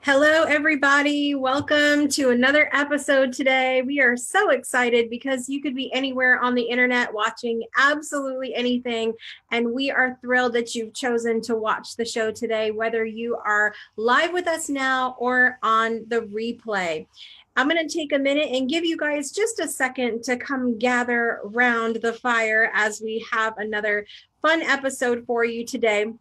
Hello, everybody. Welcome to another episode today. We are so excited because you could be anywhere on the internet watching absolutely anything. And we are thrilled that you've chosen to watch the show today, whether you are live with us now or on the replay. I'm going to take a minute and give you guys just a second to come gather around the fire as we have another fun episode for you today.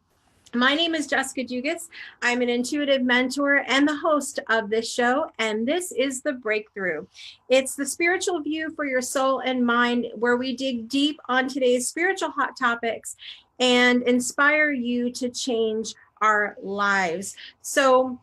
My name is Jessica Dugas. I'm an intuitive mentor and the host of this show, and this is The Breakthrough. It's the spiritual view for your soul and mind, where we dig deep on today's spiritual hot topics and inspire you to change our lives. So,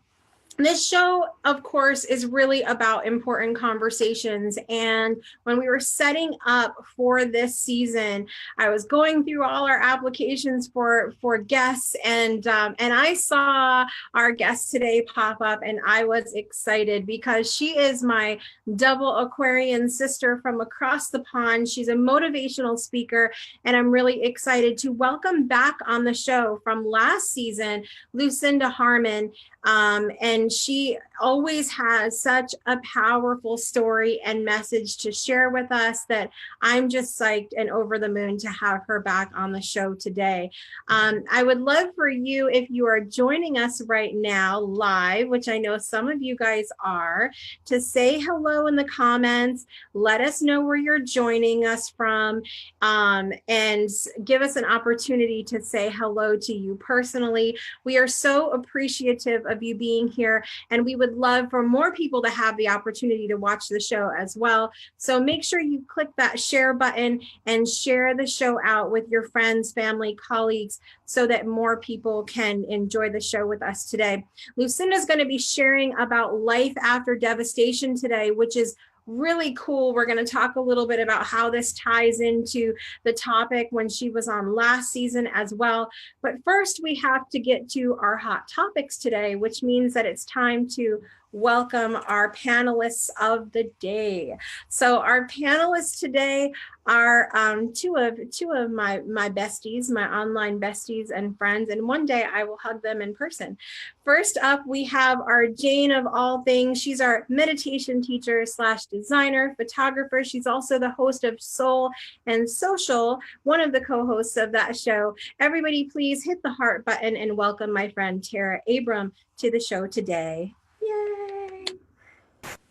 this show, of course, is really about important conversations. And when we were setting up for this season, I was going through all our applications for guests, and I saw our guest today pop up, and I was excited because she is my double Aquarian sister from across the pond. She's a motivational speaker, and I'm really excited to welcome back on the show from last season, Lucinda Harmon. And she always has such a powerful story and message to share with us that I'm just psyched and over the moon to have her back on the show today. I would love for you, if you are joining us right now live, which I know some of you guys are, to say hello in the comments. Let us know where you're joining us from, and give us an opportunity to say hello to you personally. We are so appreciative of you being here, and we would love for more people to have the opportunity to watch the show as well. So make sure you click that share button and share the show out with your friends, family, colleagues, so that more people can enjoy the show with us today. Lucinda is going to be sharing about life after devastation today, which is really cool. We're going to talk a little bit about how this ties into the topic when she was on last season as well. But first, we have to get to our hot topics today, which means that it's time to welcome our panelists of the day. So our panelists today are two of my besties, my online besties and friends, and one day I will hug them in person. First up, we have our Jane of all things. She's our meditation teacher / designer, photographer. She's also the host of Soul and Social, one of the co-hosts of that show. Everybody, please hit the heart button and welcome my friend Tara Abram to the show today. Yay!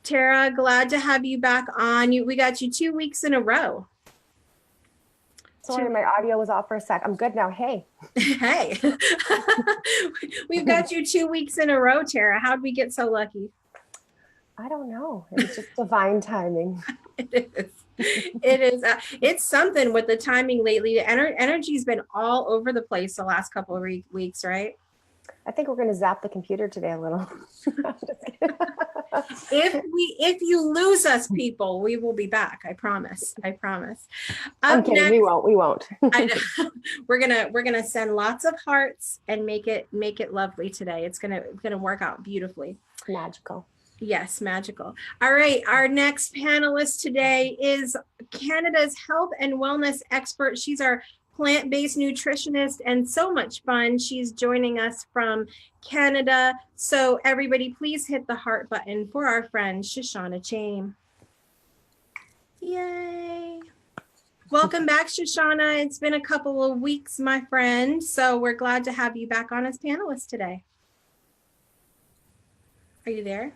Tara, glad to have you back on. We got you 2 weeks in a row. Sorry, my audio was off for a sec. I'm good now. Hey. Hey. We've got you 2 weeks in a row, Tara. How'd we get so lucky? I don't know. It's just divine timing. It is. It is. It's something with the timing lately. The energy's been all over the place the last couple of weeks, right? I think we're going to zap the computer today a little. If you lose us, people, we will be back. I promise. I'm kidding. Next, we won't. I know. We're gonna send lots of hearts and make it lovely today. It's gonna work out beautifully. Magical. Yes, magical. All right, our next panelist today is Canada's health and wellness expert. She's our plant-based nutritionist and so much fun. She's joining us from Canada. So everybody, please hit the heart button for our friend Shoshana Chaim. Yay. Welcome back, Shoshana. It's been a couple of weeks, my friend. So we're glad to have you back on as panelist today. Are you there?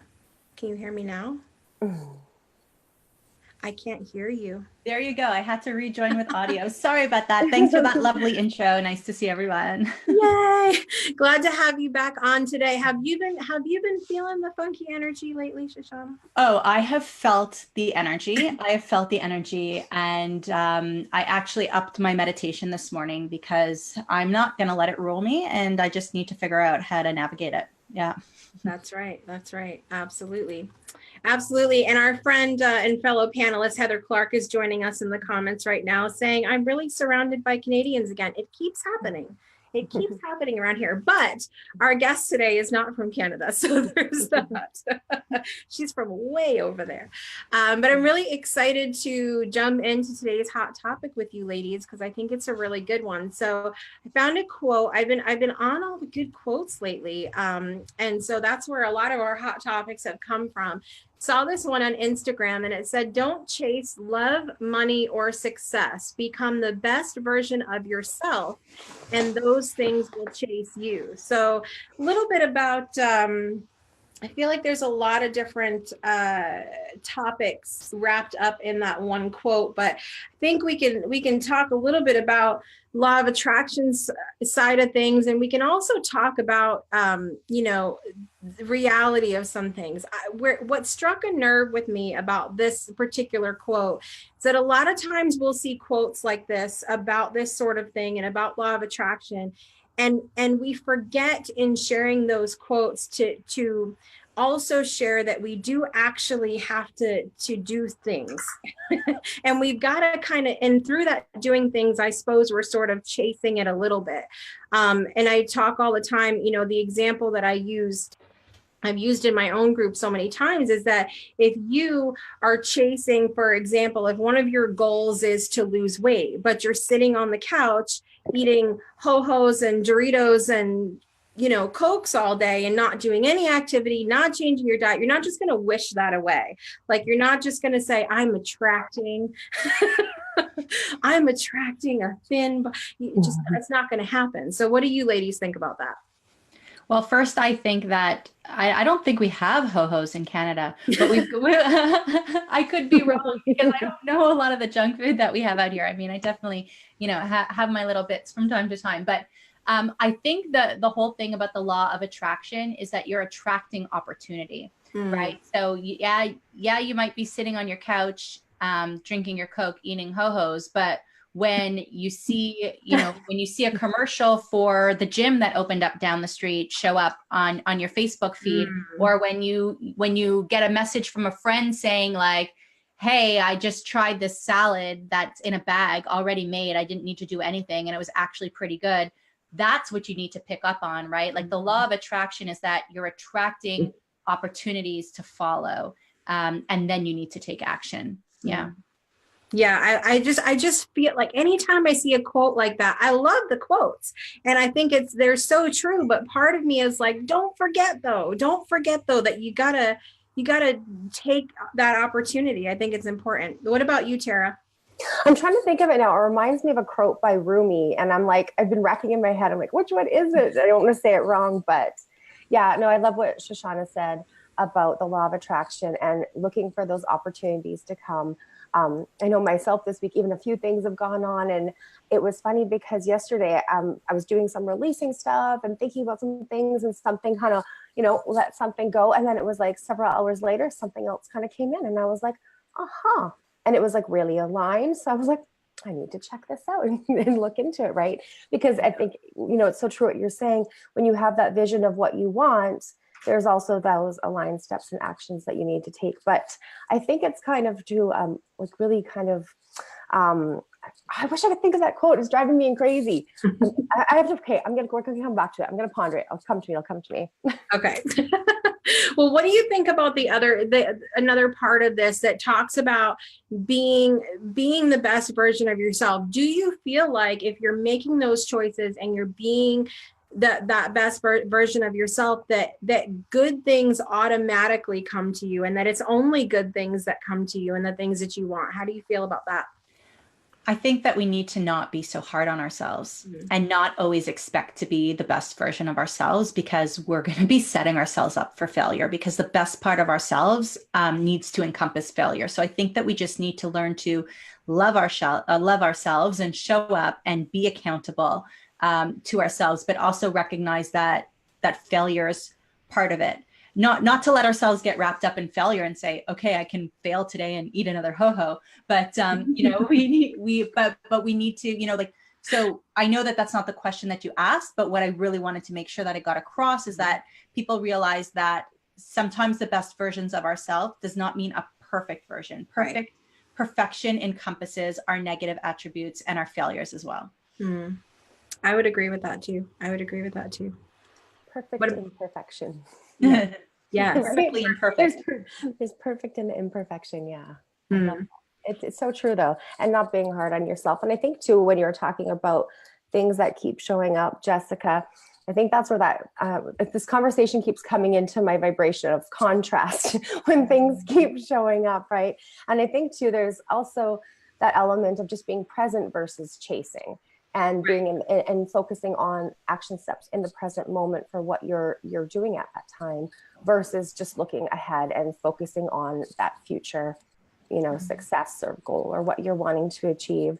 Can you hear me now? I can't hear you. There you go. I had to rejoin with audio. Sorry about that. Thanks for that lovely intro. Nice to see everyone. Yay! Glad to have you back on today. Have you been feeling the funky energy lately, Shoshana? Oh, I have felt the energy. And I actually upped my meditation this morning because I'm not going to let it rule me, and I just need to figure out how to navigate it. Yeah. That's right. Absolutely. And our friend and fellow panelist, Heather Clark, is joining us in the comments right now saying, I'm really surrounded by Canadians again. It keeps happening. It keeps happening around here. But our guest today is not from Canada. So there's that. She's from way over there. But I'm really excited to jump into today's hot topic with you ladies, because I think it's a really good one. So I found a quote. I've been on all the good quotes lately. And so that's where a lot of our hot topics have come from. Saw this one on Instagram and it said, don't chase love, money, or success. Become the best version of yourself and those things will chase you. So a little bit about, I feel like there's a lot of different topics wrapped up in that one quote, but I think we can talk a little bit about law of attraction side of things, and we can also talk about the reality of some things. What struck a nerve with me about this particular quote is that a lot of times we'll see quotes like this about this sort of thing and about law of attraction, and we forget in sharing those quotes to also share that we do actually have to do things. And we've got to kind of, and through that doing things, I suppose we're sort of chasing it a little bit. And I talk all the time, the example that I've used in my own group so many times is that if you are chasing, for example, if one of your goals is to lose weight, but you're sitting on the couch eating Ho-Hos and Doritos and Cokes all day and not doing any activity, not changing your diet, you're not just going to wish that away. Like, you're not just going to say, I'm attracting a thin, it's not going to happen. So what do you ladies think about that? Well, first, I think that I don't think we have Ho-Hos in Canada, but I could be wrong because I don't know a lot of the junk food that we have out here. I mean, I definitely, have my little bits from time to time, but I think that the whole thing about the law of attraction is that you're attracting opportunity, right? So yeah, you might be sitting on your couch, drinking your Coke, eating Ho-Hos, but when you see, when you see a commercial for the gym that opened up down the street show up on your Facebook feed, or when you get a message from a friend saying like, hey, I just tried this salad that's in a bag already made. I didn't need to do anything. And it was actually pretty good. That's what you need to pick up on, right? Like, the law of attraction is that you're attracting opportunities to follow. And then you need to take action. Yeah. Yeah, I just feel like anytime I see a quote like that, I love the quotes. And I think they're so true. But part of me is like, don't forget though that you gotta take that opportunity. I think it's important. What about you, Tara? I'm trying to think of it now. It reminds me of a quote by Rumi. And I'm like, I've been racking in my head. I'm like, which one is it? I don't want to say it wrong, but yeah, no, I love what Shoshana said about the law of attraction and looking for those opportunities to come. I know myself this week, even a few things have gone on, and it was funny because yesterday I was doing some releasing stuff and thinking about some things, and something kind of, let something go. And then it was like several hours later, something else kind of came in and I was like, uh-huh. And it was like really aligned. So I was like, I need to check this out and look into it, right? Because I think, it's so true what you're saying. When you have that vision of what you want, there's also those aligned steps and actions that you need to take. But I think it's kind of to really kind of, I wish I could think of that quote. It's driving me crazy. I have to, okay, I'm going to come back to it. I'm going to ponder it. It'll come to me. Okay. Well, what do you think about another part of this that talks about being the best version of yourself? Do you feel like if you're making those choices and you're being that best version of yourself, that good things automatically come to you, and that it's only good things that come to you and the things that you want? How do you feel about that? I think that we need to not be so hard on ourselves and not always expect to be the best version of ourselves, because we're going to be setting ourselves up for failure, because the best part of ourselves needs to encompass failure. So I think that we just need to learn to love ourselves and show up and be accountable to ourselves, but also recognize that failure is part of it. Not to let ourselves get wrapped up in failure and say, okay, I can fail today and eat another Ho-Ho, but we need to, so I know that that's not the question that you asked, but what I really wanted to make sure that I got across is that people realize that sometimes the best versions of ourselves does not mean a perfect version. Perfection encompasses our negative attributes and our failures as well. I would agree with that too. Perfect What- imperfection. Yes. Perfectly imperfect. There's perfect in the imperfection. Yeah. Mm. It's so true though, and not being hard on yourself. And I think too, when you're talking about things that keep showing up, Jessica, I think that's where that this conversation keeps coming into my vibration of contrast when things keep showing up, right? And I think too, there's also that element of just being present versus chasing, and being in and focusing on action steps in the present moment for what you're doing at that time, versus just looking ahead and focusing on that future, success or goal or what you're wanting to achieve.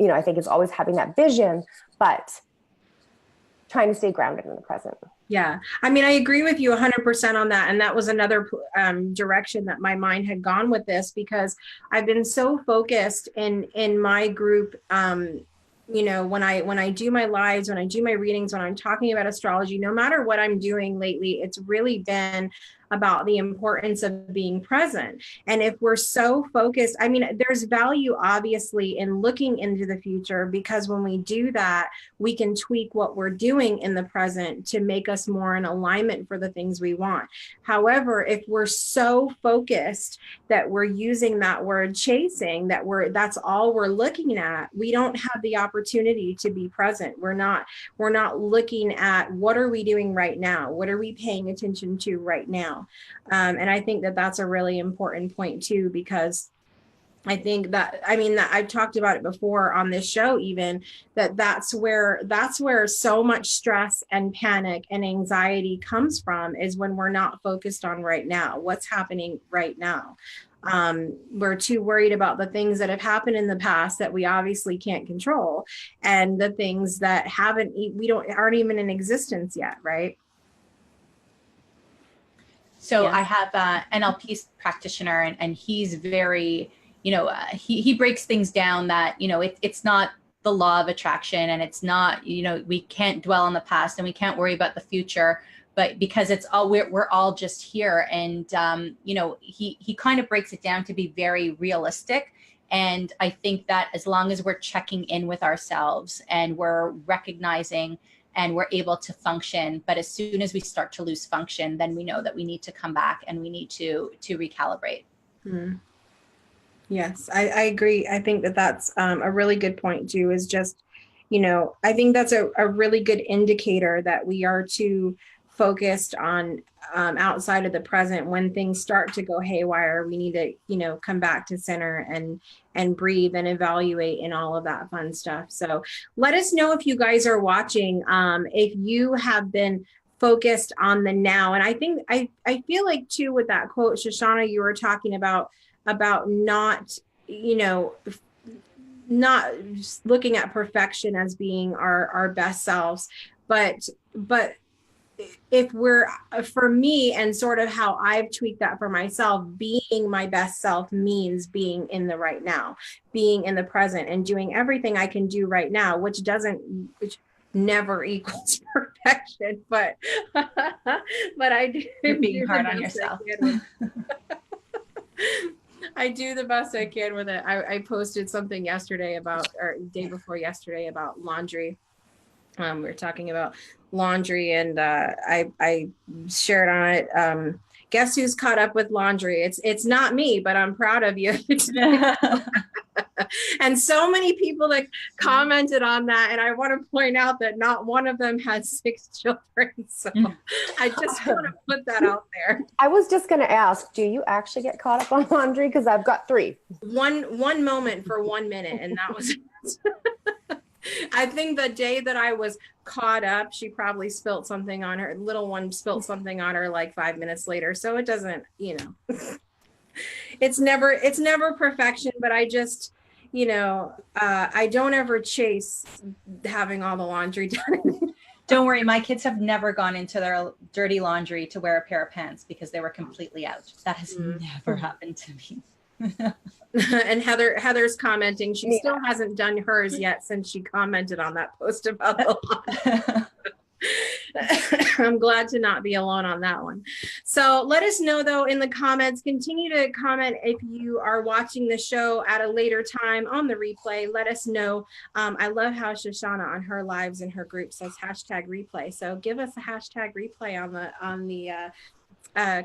I think it's always having that vision, but trying to stay grounded in the present. Yeah. I mean, I agree with you 100% on that. And that was another direction that my mind had gone with this, because I've been so focused in my group. When I do my lives, when I do my readings, when I'm talking about astrology, no matter what I'm doing lately, it's really been about the importance of being present. And if we're so focused, I mean, there's value obviously in looking into the future, because when we do that, we can tweak what we're doing in the present to make us more in alignment for the things we want. However, if we're so focused that we're using that word chasing, that's all we're looking at, we don't have the opportunity to be present. We're not looking at what are we doing right now? What are we paying attention to right now? And I think that that's a really important point too, because I think that, that I've talked about it before on this show, even that's where so much stress and panic and anxiety comes from, is when we're not focused on right now, what's happening right now. We're too worried about the things that have happened in the past that we obviously can't control, and the things that aren't even in existence yet, right? So yeah. I have an NLP practitioner, and he's very, he breaks things down that, it's not the law of attraction, and it's not, we can't dwell on the past and we can't worry about the future, but because it's all, we're all just here. And, he kind of breaks it down to be very realistic. And I think that as long as we're checking in with ourselves and we're recognizing and we're able to function, but as soon as we start to lose function, then we know that we need to come back and we need to recalibrate. Hmm. Yes, I agree. I think that that's a really good point too, is just, I think that's a really good indicator that we are too focused on outside of the present. When things start to go haywire, we need to, come back to center and breathe and evaluate and all of that fun stuff. So let us know if you guys are watching, if you have been focused on the now. And I think, I feel like too, with that quote, Shoshana, you were talking about not, not looking at perfection as being our best selves, but if for me, and sort of how I've tweaked that for myself, being my best self means being in the right now, being in the present, and doing everything I can do right now, which never equals perfection, but I do. You're being hard on yourself. I do the best I can with it. I posted something yesterday or day before yesterday about laundry. We were talking about laundry, and I shared on it. Guess who's caught up with laundry? It's not me, but I'm proud of you. And so many people that commented on that, and I want to point out that not one of them has 6 children. So I just want to put that out there. I was just going to ask, do you actually get caught up on laundry? Because I've got 3. One moment for 1 minute, and that was I think the day that I was caught up, she probably spilt something on her. Little one spilt something on her like 5 minutes later. So it doesn't, it's never perfection, but I just, I don't ever chase having all the laundry done. Don't worry. My kids have never gone into their dirty laundry to wear a pair of pants because they were completely out. That has never happened to me. And Heather's commenting, she still hasn't done hers yet since she commented on that post about the laundry. I'm glad to not be alone on that one. So let us know, though, in the comments. Continue to comment if you are watching the show at a later time on the replay. Let us know. I love how Shoshana on her lives and her group says #replay. So give us a #replay on the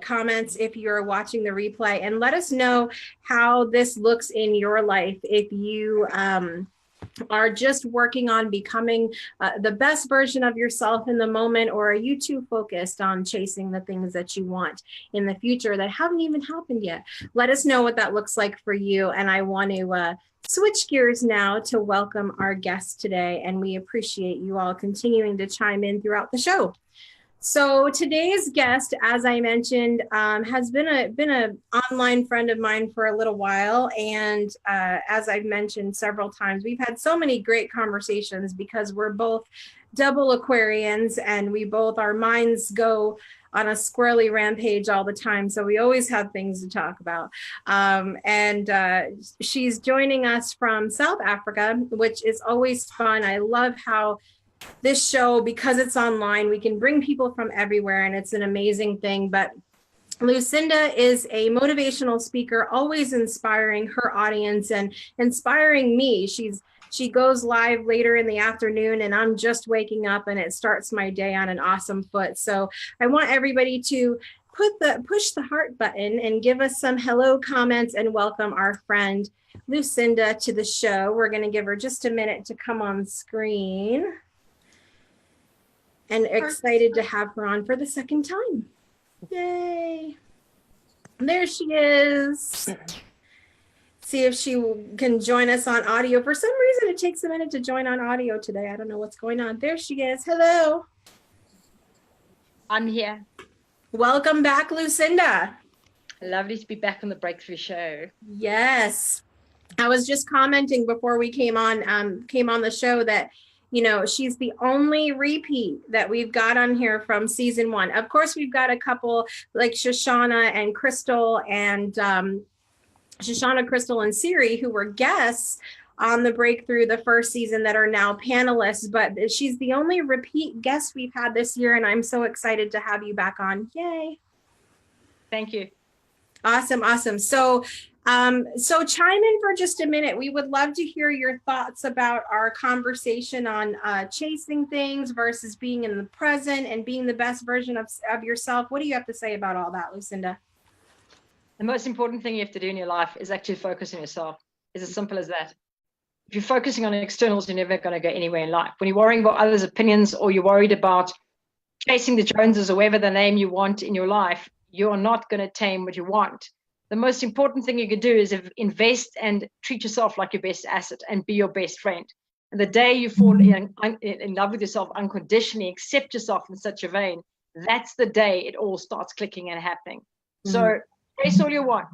comments if you're watching the replay, and let us know how this looks in your life. If you are just working on becoming the best version of yourself in the moment, or are you too focused on chasing the things that you want in the future that haven't even happened yet? Let us know what that looks like for you. And I want to switch gears now to welcome our guest today, and we appreciate you all continuing to chime in throughout the show. So today's guest, as I mentioned, has been an online friend of mine for a little while. And as I've mentioned several times, we've had so many great conversations because we're both double Aquarians, and our minds go on a squirrely rampage all the time. So we always have things to talk about. She's joining us from South Africa, which is always fun. I love how this show, because it's online, we can bring people from everywhere, and it's an amazing thing. But Lucinda is a motivational speaker, always inspiring her audience and inspiring me. She goes live later in the afternoon, and I'm just waking up, and it starts my day on an awesome foot. So I want everybody to push the heart button and give us some hello comments and welcome our friend Lucinda to the show. We're going to give her just a minute to come on screen. And excited to have her on for the second time. Yay. There she is. See if she can join us on audio. For some reason, it takes a minute to join on audio today. I don't know what's going on. There she is. Hello. I'm here. Welcome back, Lucinda. Lovely to be back on the Breakthrough Show. Yes. I was just commenting before we came on the show that, you know, she's the only repeat that we've got on here from season 1. Of course, we've got a couple like Shoshana and Crystal and Siri, who were guests on the Breakthrough the first season, that are now panelists. But she's the only repeat guest we've had this year, and I'm so excited to have you back on. Yay. Thank you. Awesome. So chime in for just a minute. We would love to hear your thoughts about our conversation on chasing things versus being in the present and being the best version of yourself. What do you have to say about all that, Lucinda? The most important thing you have to do in your life is actually focus on yourself. It's as simple as that. If you're focusing on externals, you're never going to go anywhere in life. When you're worrying about others' opinions, or you're worried about chasing the Joneses or whatever the name you want in your life, you're not going to attain what you want. The most important thing you can do is invest and treat yourself like your best asset and be your best friend. And the day you fall in love with yourself unconditionally, accept yourself in such a vein, that's the day it all starts clicking and happening. Mm-hmm. So chase all you want.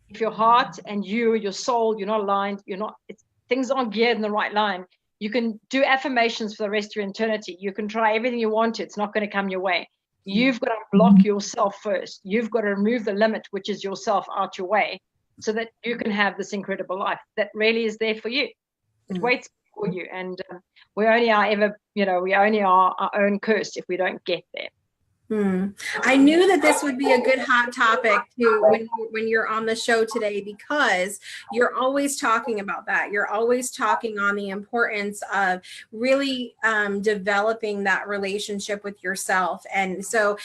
If your heart and your soul, you're not aligned, things aren't geared in the right line, you can do affirmations for the rest of your eternity. You can try everything you want to. It's not going to come your way. You've got to block yourself first. You've got to remove the limit, which is yourself, out your way, so that you can have this incredible life that really is there for you. It waits for you. And we only are our own curse if we don't get there. I knew that this would be a good hot topic too when you're on the show today, because you're always talking about that. You're always talking on the importance of really developing that relationship with yourself. And so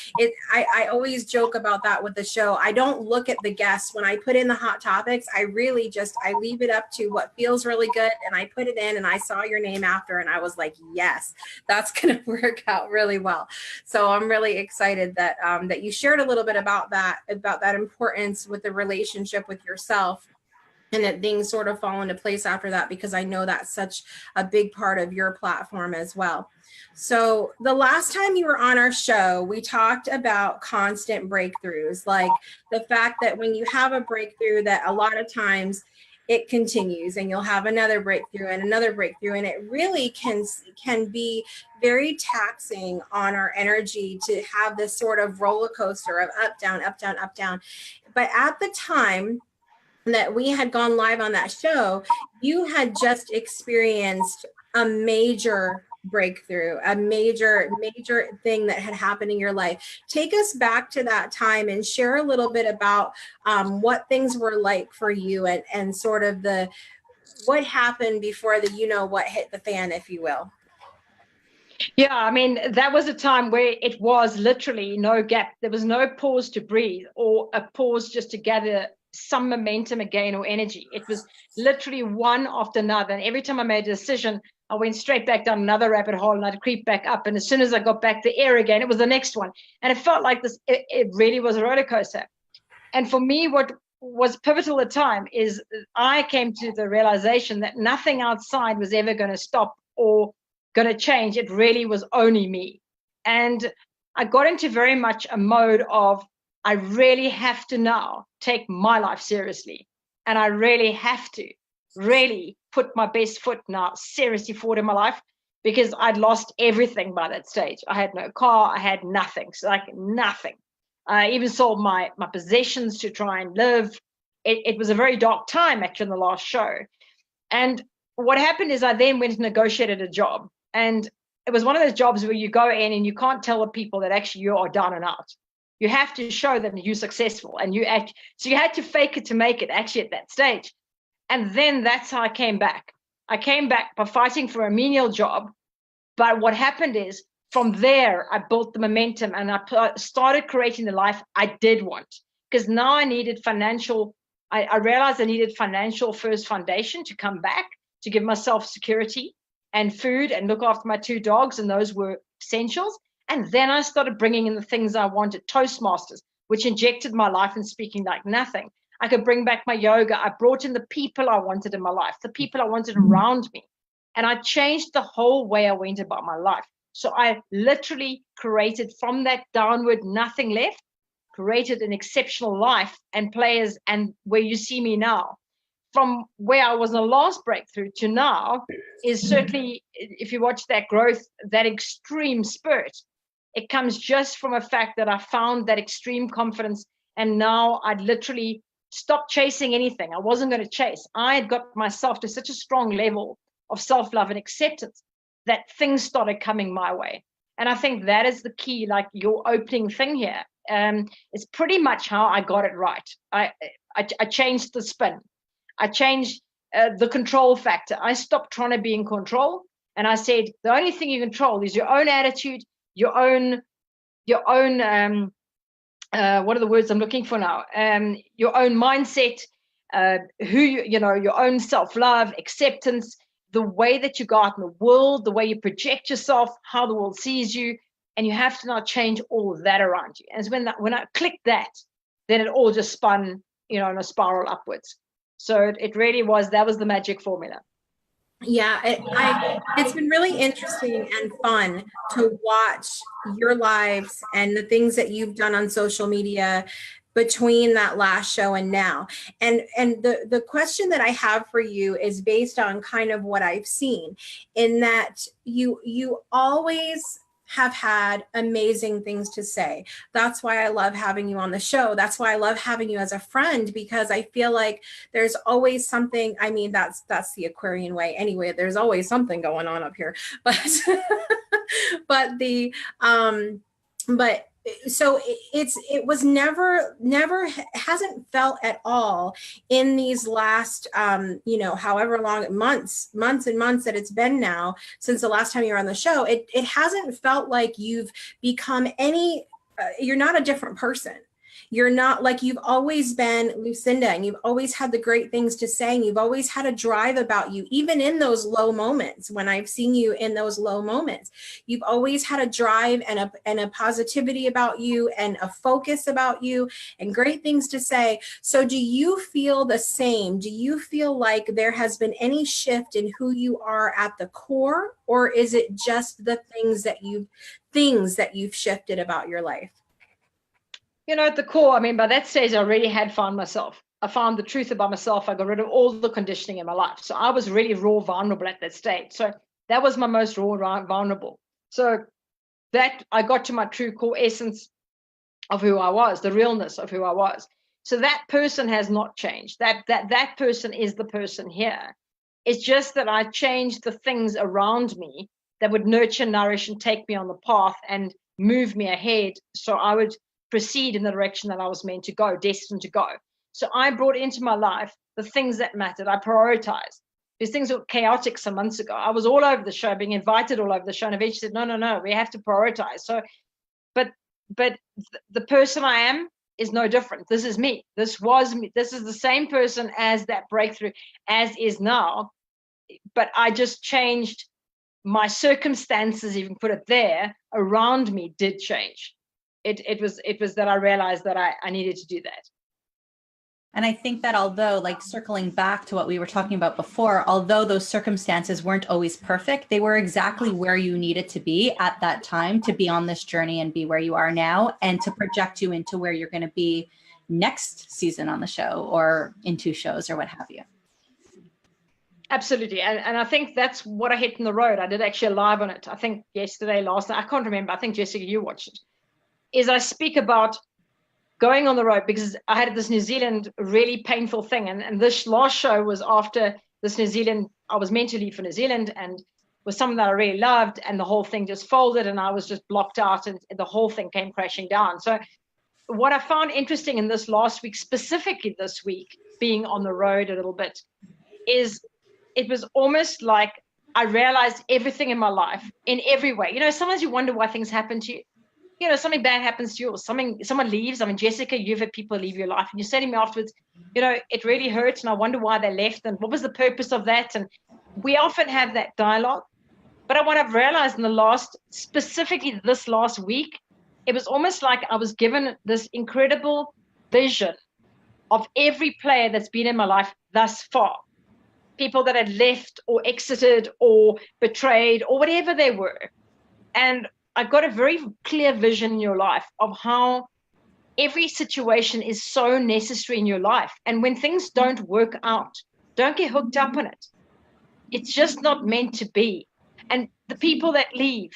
I always joke about that with the show. I don't look at the guests when I put in the hot topics. I really I leave it up to what feels really good, and I put it in, and I saw your name after, and I was like, yes, that's going to work out really well. So I'm really excited that that you shared a little bit about that importance with the relationship with yourself, and that things sort of fall into place after that, because I know that's such a big part of your platform as well. So the last time you were on our show, we talked about constant breakthroughs, like the fact that when you have a breakthrough, that a lot of times it continues, and you'll have another breakthrough and another breakthrough. And it really can be very taxing on our energy to have this sort of roller coaster of up, down, up, down, up, down. But at the time that we had gone live on that show, you had just experienced a major breakthrough, a major thing that had happened in your life. Take us back to that time and share a little bit about what things were like for you, and sort of what happened before the what hit the fan, if you will. Yeah, I mean, that was a time where it was literally no gap. There was no pause to breathe or a pause just to gather some momentum again or energy. It was literally one after another. And every time I made a decision, I went straight back down another rabbit hole and I'd creep back up. And as soon as I got back to air again, it was the next one. And it felt like this, it really was a roller coaster. And for me, what was pivotal at the time is I came to the realization that nothing outside was ever going to stop or going to change. It really was only me. And I got into very much a mode of, I really have to now take my life seriously. And I really have to really put my best foot now seriously forward in my life, because I'd lost everything by that stage. I had no car, I had nothing, so like nothing. I even sold my possessions to try and live. It was a very dark time actually in the last show. And what happened is I then went and negotiated a job. And it was one of those jobs where you go in and you can't tell the people that actually you are down and out. You have to show them you're successful, and so you had to fake it to make it actually at that stage. And then that's how I came back. I came back by fighting for a menial job. But what happened is from there, I built the momentum and I started creating the life I did want, because now I needed I realized I needed financial first foundation to come back, to give myself security and food and look after my 2 dogs. And those were essentials. And then I started bringing in the things I wanted. Toastmasters, which injected my life in speaking like nothing. I could bring back my yoga. I brought in the people I wanted in my life, the people I wanted around me. And I changed the whole way I went about my life. So I literally created from that downward, nothing left, created an exceptional life and players, and where you see me now. From where I was in the last breakthrough to now is certainly, if you watch that growth, that extreme spurt, it comes just from a fact that I found that extreme confidence. And now I'd literally stopped chasing anything. I wasn't going to chase. I had got myself to such a strong level of self-love and acceptance that things started coming my way. And I think that is the key, like your opening thing here. It's pretty much how I got it right. I changed the spin. I changed the control factor. I stopped trying to be in control. And I said, the only thing you control is your own attitude, your own, what are the words I'm looking for now? Your own mindset, your own self-love, acceptance, the way that you go out in the world, the way you project yourself, how the world sees you. And you have to now change all of that around you. And when I clicked that, then it all just spun, in a spiral upwards. So it really was, that was the magic formula. Yeah, it's been really interesting and fun to watch your lives and the things that you've done on social media between that last show and now. And the question that I have for you is based on kind of what I've seen, in that you always have had amazing things to say. That's why I love having you on the show. That's why I love having you as a friend, because I feel like there's always something. I mean, that's the Aquarian way anyway. There's always something going on up here, but so it was never hasn't felt at all in these last however long months and months that it's been now since the last time you were on the show. It hasn't felt like you've become you're not a different person. You're not, like, you've always been Lucinda, and you've always had the great things to say, and you've always had a drive about you, even in those low moments. When I've seen you in those low moments, you've always had a drive and a positivity about you, and a focus about you, and great things to say. So do you feel the same? Do you feel like there has been any shift in who you are at the core, or is it just the things that you've shifted about your life? At the core, I mean, by that stage, I already had found myself. I found the truth about myself. I got rid of all the conditioning in my life. So I was really raw, vulnerable at that stage. So that was my most raw, vulnerable. So that I got to my true core essence of who I was, the realness of who I was. So that person has not changed. That person is the person here. It's just that I changed the things around me that would nurture, nourish, and take me on the path and move me ahead, so I would proceed in the direction that I was meant to go, destined to go. So I brought into my life the things that mattered. I prioritized. These things were chaotic some months ago. I was all over the show, being invited all over the show, and eventually said, no, we have to prioritize. So, but the person I am is no different. This is me. This was me. This is the same person as that breakthrough, as is now. But I just changed my circumstances, even put it there, around me did change. It was that I realized that I needed to do that. And I think that although, like circling back to what we were talking about before, although those circumstances weren't always perfect, they were exactly where you needed to be at that time to be on this journey and be where you are now, and to project you into where you're going to be next season on the show or in 2 shows or what have you. Absolutely. And I think that's what I hit in the road. I did actually a live on it. I think yesterday, last night, I can't remember. I think, Jessica, you watched it. Is I speak about going on the road, because I had this New Zealand really painful thing. And this last show was after this New Zealand, I was meant to leave for New Zealand, and was someone that I really loved, and the whole thing just folded, and I was just blocked out, and the whole thing came crashing down. So what I found interesting in this last week, specifically this week, being on the road a little bit, is it was almost like I realized everything in my life in every way. You know, sometimes you wonder why things happen to you. You know, something bad happens to you, or someone leaves. I mean, Jessica, you've had people leave your life, and you say to me afterwards, you know, it really hurts, and I wonder why they left, and what was the purpose of that? And we often have that dialogue. But what I've realized in specifically this last week, it was almost like I was given this incredible vision of every player that's been in my life thus far. People that had left or exited or betrayed or whatever they were. And I've got a very clear vision in your life of how every situation is so necessary in your life. And when things don't work out, don't get hooked up on it. It's just not meant to be. And the people that leave,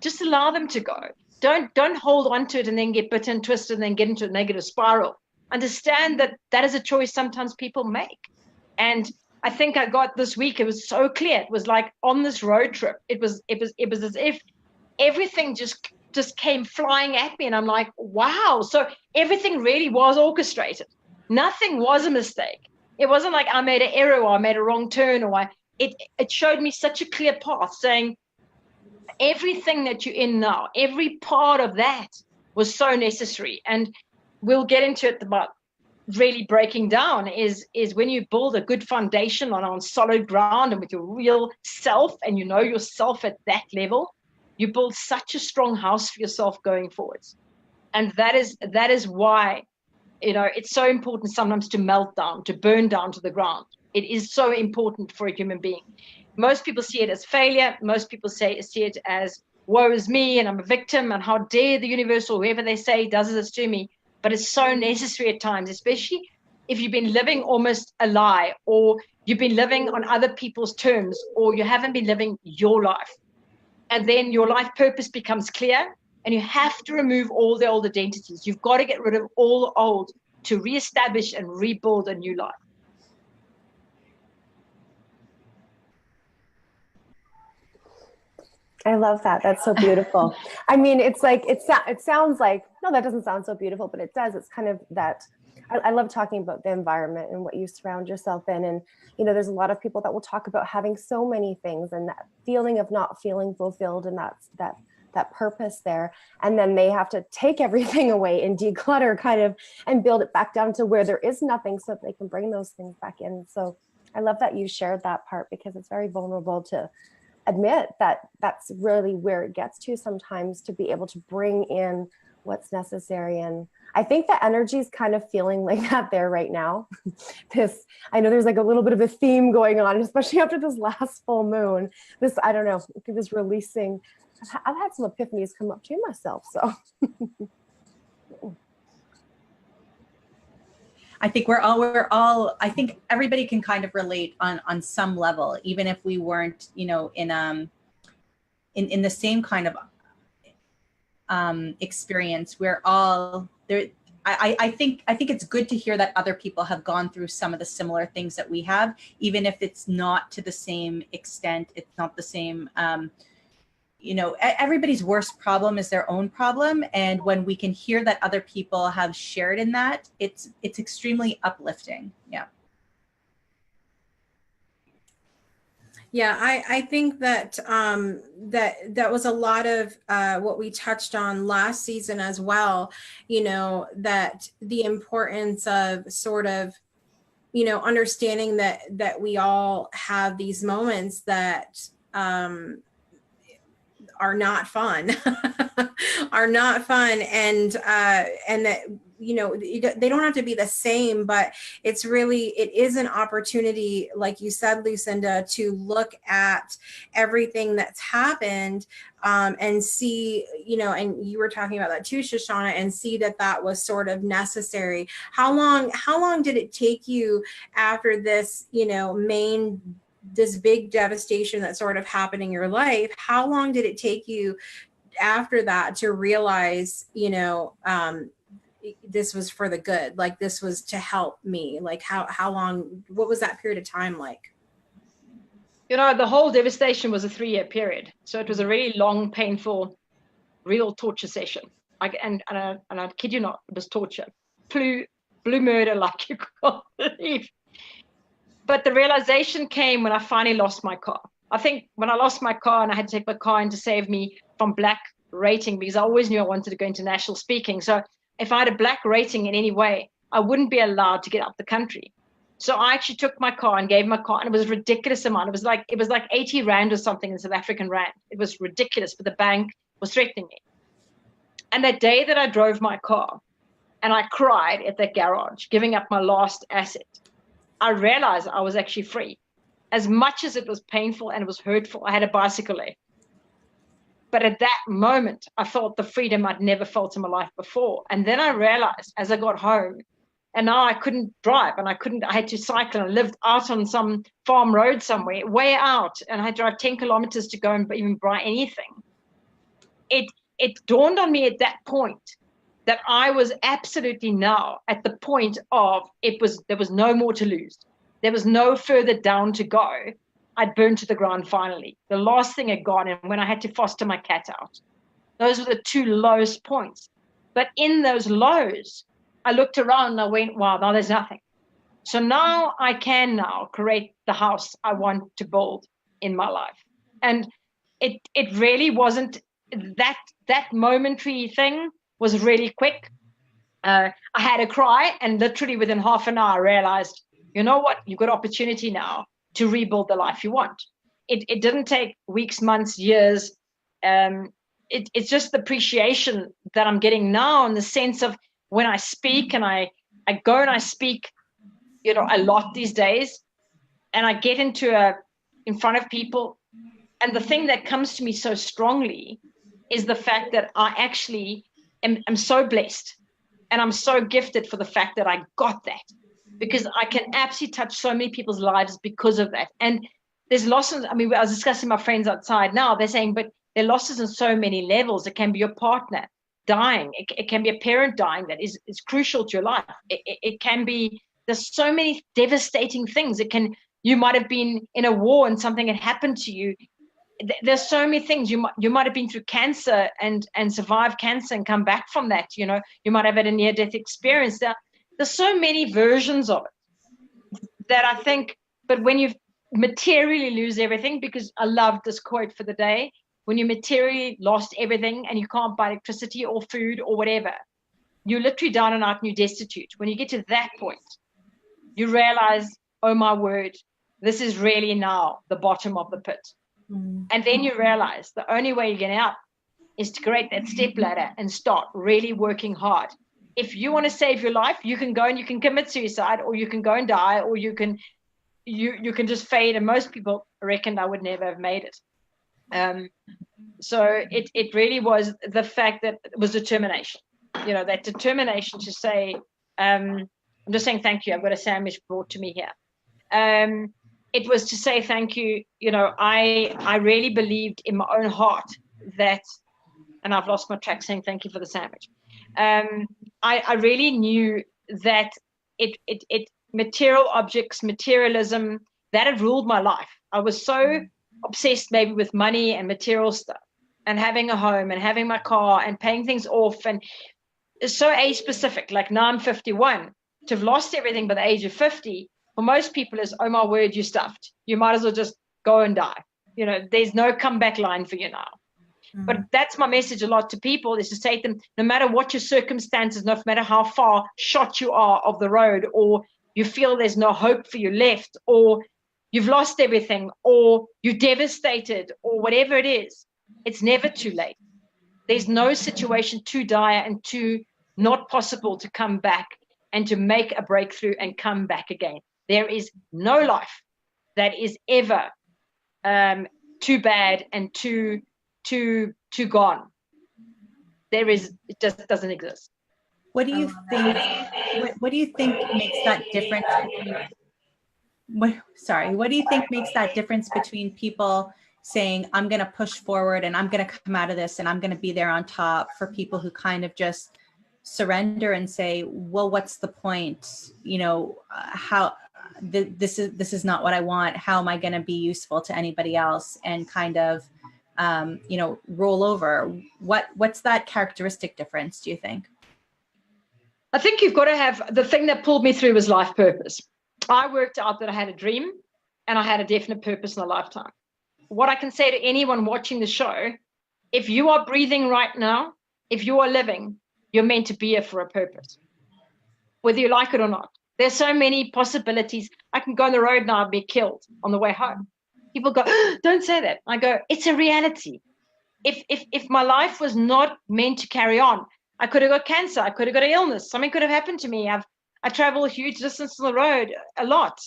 just allow them to go. Don't hold on to it and then get bitten and twisted and then get into a negative spiral. Understand that that is a choice sometimes people make. And I think I got this week, it was so clear. It was like on this road trip, it was as if everything just came flying at me, and I'm like, wow. So everything really was orchestrated. Nothing was a mistake. It wasn't like I made an error or I made a wrong turn, or it showed me such a clear path, saying everything that you're in now, every part of that was so necessary. And we'll get into it about really breaking down is when you build a good foundation on solid ground and with your real self, and you know yourself at that level, you build such a strong house for yourself going forwards. And that is why, you know, it's so important sometimes to melt down, to burn down to the ground. It is so important for a human being. Most people see it as failure. Most people see it as woe is me and I'm a victim, and how dare the universe or whoever they say does this to me. But it's so necessary at times, especially if you've been living almost a lie, or you've been living on other people's terms, or you haven't been living your life. And then your life purpose becomes clear, and you have to remove all the old identities. You've got to get rid of all the old to reestablish and rebuild a new life. I love that. That's so beautiful. I mean, it's like, it sounds like, no, that doesn't sound so beautiful, but it does. It's kind of that. I love talking about the environment and what you surround yourself in. And, you know, there's a lot of people that will talk about having so many things and that feeling of not feeling fulfilled, and that's that purpose there. And then they have to take everything away and declutter kind of and build it back down to where there is nothing, so that they can bring those things back in. So I love that you shared that part, because it's very vulnerable to admit that that's really where it gets to sometimes, to be able to bring in what's necessary. And I think the energy is kind of feeling like that there right now. I know there's like a little bit of a theme going on, especially after this last full moon. I don't know, this releasing. I've had some epiphanies come up to myself, so. I think we're all, I think everybody can kind of relate on some level, even if we weren't, you know, in the same kind of experience. We're all there. I think it's good to hear that other people have gone through some of the similar things that we have, even if it's not to the same extent. It's not the same everybody's worst problem is their own problem. And when we can hear that other people have shared in that, it's extremely uplifting. Yeah. Yeah, I think that that was a lot of what we touched on last season as well, that the importance of sort of, understanding that we all have these moments that are not fun, and that they don't have to be the same, but it is an opportunity, like you said, Lucinda, to look at everything that's happened, and see, and you were talking about that too, Shoshana, and see that was sort of necessary. How long did it take you after this, this big devastation that sort of happened in your life? How long did it take you after that to realize, this was for the good, like this was to help me? Like how long, what was that period of time like? The whole devastation was a 3-year period. So it was a really long, painful, real torture session. And I kid you not, it was torture. Blue murder like you can't believe. But the realization came when I finally lost my car. I think when I lost my car and I had to take my car in to save me from black rating, because I always knew I wanted to go international speaking. So if I had a black rating in any way, I wouldn't be allowed to get out the country. So I actually took my car and gave my car, and it was a ridiculous amount. It was like 80 Rand or something in South African Rand. It was ridiculous, but the bank was threatening me. And that day that I drove my car and I cried at that garage, giving up my last asset, I realized I was actually free. As much as it was painful and it was hurtful, I had a bicycle left. But at that moment, I felt the freedom I'd never felt in my life before. And then I realized as I got home, and now I couldn't drive, and I had to cycle, and I lived out on some farm road somewhere, way out, and I had to drive 10 kilometers to go and even buy anything. It dawned on me at that point that I was absolutely now at the point of there was no more to lose. There was no further down to go. I'd burned to the ground finally. The last thing had gone, and when I had to foster my cat out. Those were the 2 lowest points. But in those lows, I looked around and I went, wow, now there's nothing. So now I can now create the house I want to build in my life. And it really wasn't that momentary thing was really quick. I had a cry, and literally within half an hour I realized, you know what, you've got opportunity now to rebuild the life you want. It didn't take weeks, months, years. It's just the appreciation that I'm getting now, in the sense of when I speak, and I go and I speak, a lot these days, and I get in front of people, and the thing that comes to me so strongly is the fact that I actually am so blessed, and I'm so gifted for the fact that I got that, because I can absolutely touch so many people's lives because of that. And there's losses. I mean, I was discussing with my friends outside now, they're saying, but there are losses on so many levels. It can be your partner dying. It can be a parent dying that is crucial to your life. It can be, there's so many devastating things. You might have been in a war and something had happened to you. There's so many things. You might have been through cancer and survived cancer and come back from that. You might have had a near-death experience. There's so many versions of it that I think, but when you materially lose everything, because I love this quote for the day, when you materially lost everything and you can't buy electricity or food or whatever, you're literally down and out and you're destitute. When you get to that point, you realize, oh my word, this is really now the bottom of the pit. Mm. And then you realize the only way you get out is to create that step ladder and start really working hard. If you want to save your life, you can go and you can commit suicide, or you can go and die, or you can just fade. And most people reckoned I would never have made it. So it really was the fact that it was determination, that determination to say, I'm just saying thank you. I've got a sandwich brought to me here. It was to say thank you. I really believed in my own heart that, and I've lost my track saying thank you for the sandwich. I really knew that it material objects, materialism, that had ruled my life. I was so obsessed maybe with money and material stuff and having a home and having my car and paying things off, and it's so age specific. Like now I'm 51. To have lost everything by the age of 50, for most people is, oh my word, you stuffed. You might as well just go and die. You know, there's no comeback line for you now. But that's my message a lot to people, is to say to them, no matter what your circumstances, no matter how far shot you are of the road, or you feel there's no hope for you left, or you've lost everything, or you're devastated, or whatever it is, it's never too late. There's no situation too dire and too not possible to come back and to make a breakthrough and come back again. There is no life that is ever too bad and too gone. It just doesn't exist. What do you think? What do you think makes that difference between? What do you think makes that difference between people saying, I'm going to push forward and I'm going to come out of this and I'm going to be there on top, for people who kind of just surrender and say, well, what's the point? You know, how this is not what I want. How am I going to be useful to anybody else? And kind of, you know, roll over. What's that characteristic difference, do you think? I think you've got to have, the thing that pulled me through was life purpose. I worked out that I had a dream and I had a definite purpose in a lifetime. What I can say to anyone watching the show, if you are breathing right now, if you are living, you're meant to be here for a purpose, whether you like it or not. There's so many possibilities. I can go on the road now and be killed on the way home. People go, don't say that. I go, it's a reality. If my life was not meant to carry on, I could have got cancer. I could have got an illness. Something could have happened to me. I travel a huge distance on the road, a lot,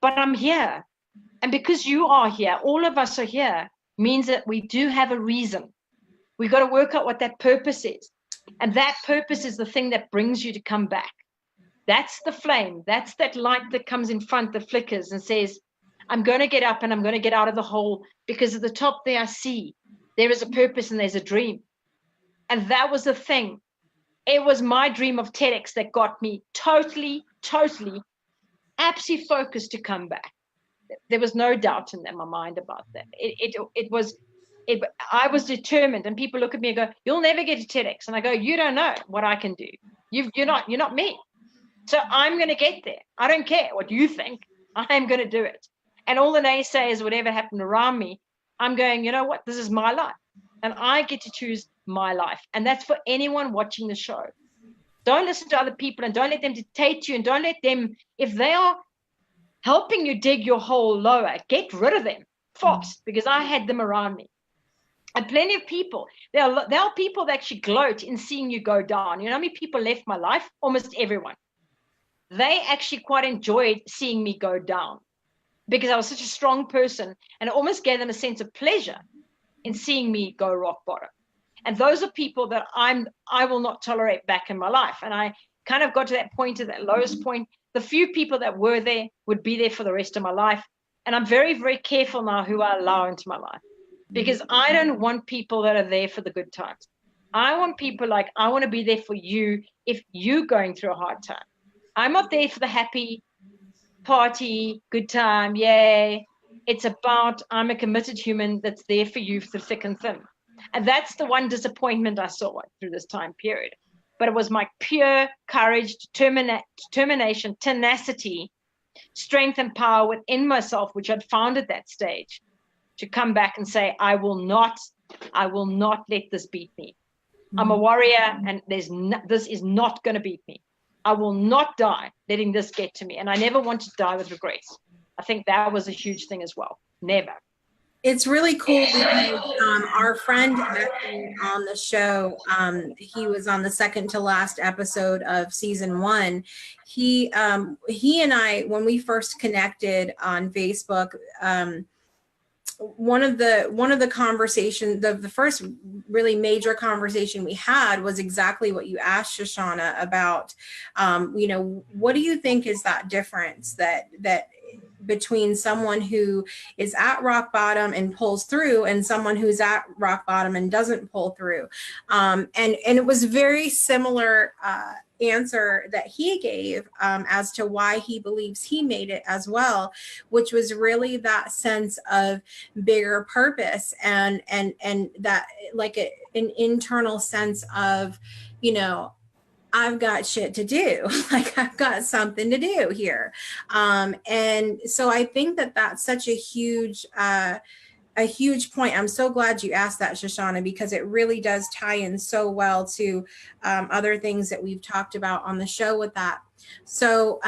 but I'm here. And because you are here, all of us are here, means that we do have a reason. We've got to work out what that purpose is. And that purpose is the thing that brings you to come back. That's the flame. That's that light that comes in front that flickers and says, I'm going to get up and I'm going to get out of the hole, because at the top there I see there is a purpose and there's a dream. And that was the thing. It was my dream of TEDx that got me totally, absolutely focused to come back. There was no doubt in my mind about that. I was determined, and people look at me and go, you'll never get to TEDx. And I go, you don't know what I can do. You're not me. So I'm going to get there. I don't care what you think. I'm going to do it. And all the naysayers, whatever happened around me, I'm going, you know what? This is my life. And I get to choose my life. And that's for anyone watching the show. Don't listen to other people and don't let them dictate you, and don't let them, if they are helping you dig your hole lower, get rid of them fast, because I had them around me. And plenty of people, there are people that actually gloat in seeing you go down. You know how many people left my life? Almost everyone. They actually quite enjoyed seeing me go down, because I was such a strong person, and it almost gave them a sense of pleasure in seeing me go rock bottom. And those are people that I will not tolerate back in my life. And I kind of got to that point, at that lowest point. The few people that were there would be there for the rest of my life. And I'm very, very careful now who I allow into my life, because I don't want people that are there for the good times. I want people like, I want to be there for you if you're going through a hard time. I'm not there for the happy party, good time, yay. It's about, I'm a committed human that's there for you through thick and thin. And that's the one disappointment I saw through this time period. But it was my pure courage, determination, tenacity, strength and power within myself, which I'd found at that stage, to come back and say, I will not let this beat me. I'm a warrior, and this is not going to beat me. I will not die letting this get to me. And I never want to die with regrets. I think that was a huge thing as well. Never. It's really cool because our friend on the show, he was on the second to last episode of season 1. He and I, when we first connected on Facebook, one of the conversations, the first really major conversation we had was exactly what you asked Shoshana about. What do you think is that difference that between someone who is at rock bottom and pulls through, and someone who's at rock bottom and doesn't pull through? And it was very similar answer that he gave as to why he believes he made it as well, which was really that sense of bigger purpose and that like an internal sense of, you know, I've got shit to do. Like I've got something to do here. And so I think that that's such a huge point. I'm so glad you asked that, Shoshana, because it really does tie in so well to other things that we've talked about on the show with that. So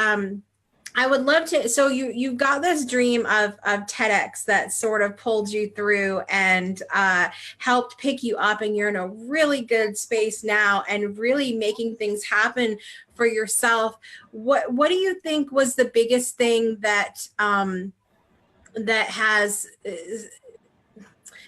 I would love to, so you've got this dream of TEDx that sort of pulled you through and helped pick you up, and you're in a really good space now and really making things happen for yourself. What do you think was the biggest thing that that has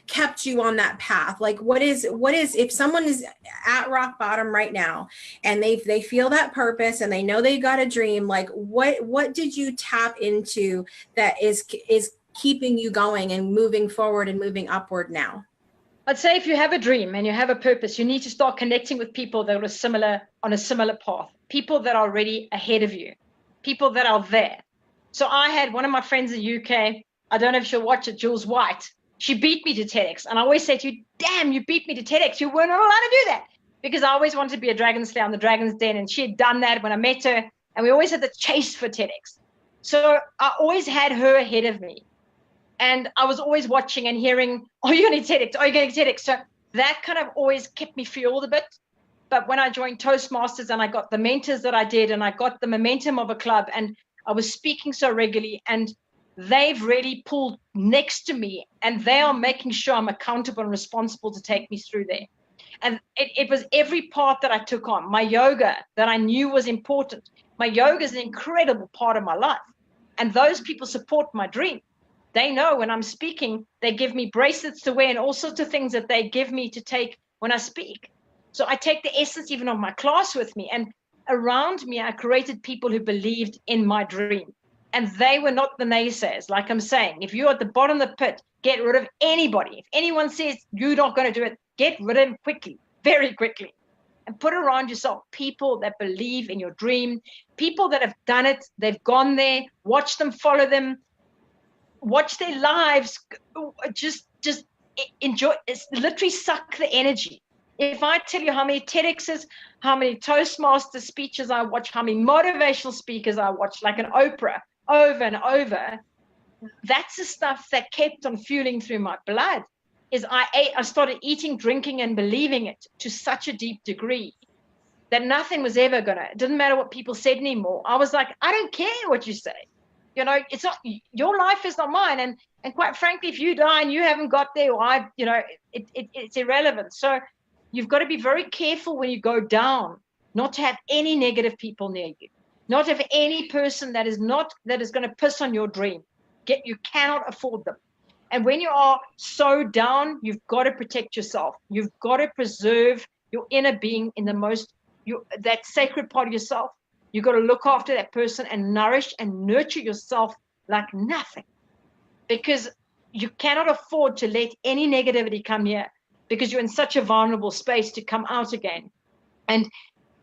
kept you on that path? Like what is if someone is at rock bottom right now and they feel that purpose and they know they got a dream, like what did you tap into that is keeping you going and moving forward and moving upward now? I'd say if you have a dream and you have a purpose, you need to start connecting with people that are on a similar path, people that are already ahead of you, people that are there. So I had one of my friends in the UK, I don't know if she'll watch it, Jules White. She beat me to TEDx. And I always say to you, damn, you beat me to TEDx. You weren't allowed to do that. Because I always wanted to be a dragon slayer on the Dragon's Den. And she had done that when I met her. And we always had the chase for TEDx. So I always had her ahead of me. And I was always watching and hearing, are you going to TEDx? Are you going to TEDx? So that kind of always kept me fueled a bit. But when I joined Toastmasters and I got the mentors that I did and I got the momentum of a club and I was speaking so regularly, and they've really pulled next to me and they are making sure I'm accountable and responsible to take me through there. And it was every part that I took on. My yoga that I knew was important. My yoga is an incredible part of my life. And those people support my dream. They know when I'm speaking, they give me bracelets to wear and all sorts of things that they give me to take when I speak. So I take the essence even of my class with me. And around me, I created people who believed in my dream. And they were not the naysayers. Like I'm saying, if you're at the bottom of the pit, get rid of anybody. If anyone says you're not going to do it, get rid of them quickly, very quickly. And put around yourself people that believe in your dream, people that have done it, they've gone there, watch them, follow them, watch their lives, just enjoy, it's literally suck the energy. If I tell you how many TEDx's, how many Toastmaster speeches I watch, how many motivational speakers I watch, like an Oprah, over and over, that's the stuff that kept on fueling through my blood. Is I started eating, drinking, and believing it to such a deep degree that nothing was ever it didn't matter what people said anymore. I was like, I don't care what you say. You know, it's not, your life is not mine. And quite frankly, if you die and you haven't got there, or it's irrelevant. So you've got to be very careful when you go down, not to have any negative people near you, not have any person that is going to piss on your dream. You cannot afford them. And when you are so down, you've got to protect yourself. You've got to preserve your inner being in that sacred part of yourself. You've got to look after that person and nourish and nurture yourself like nothing, because you cannot afford to let any negativity come here, because you're in such a vulnerable space to come out again. And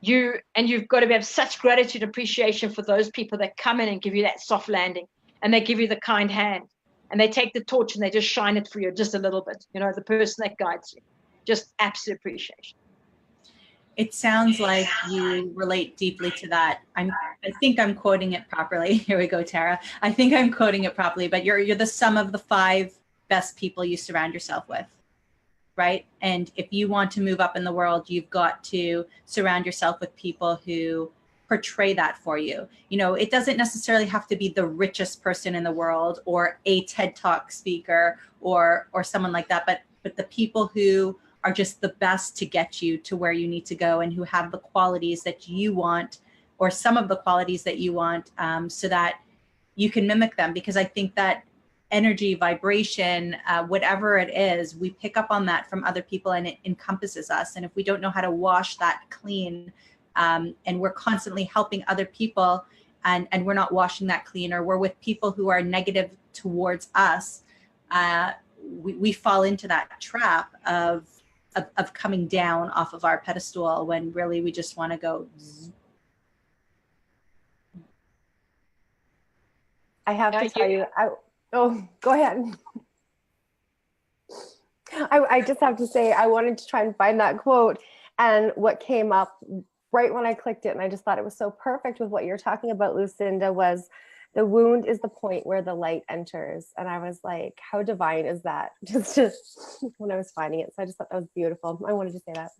you've got to have such gratitude, appreciation for those people that come in and give you that soft landing, and they give you the kind hand, and they take the torch and they just shine it for you just a little bit. You know, the person that guides you, just absolute appreciation. It sounds like you relate deeply to that. I think I'm quoting it properly. Here we go, Tara. I think I'm quoting it properly, but you're the sum of the 5 best people you surround yourself with, right? And if you want to move up in the world, you've got to surround yourself with people who portray that for you. You know, it doesn't necessarily have to be the richest person in the world or a TED Talk speaker or someone like that, but the people who are just the best to get you to where you need to go, and who have the qualities that you want, or some of the qualities that you want, so that you can mimic them. Because I think that energy, vibration, whatever it is, we pick up on that from other people, and it encompasses us. And if we don't know how to wash that clean, and we're constantly helping other people, and we're not washing that clean, or we're with people who are negative towards us, we fall into that trap of coming down off of our pedestal, when really we just want to go zzz, I have to tell you, oh, go ahead. I just have to say, I wanted to try and find that quote, and what came up right when I clicked it, and I just thought it was so perfect with what you're talking about, Lucinda, was the wound is the point where the light enters. And I was like, how divine is that? Just when I was finding it. So I just thought that was beautiful. I wanted to say that.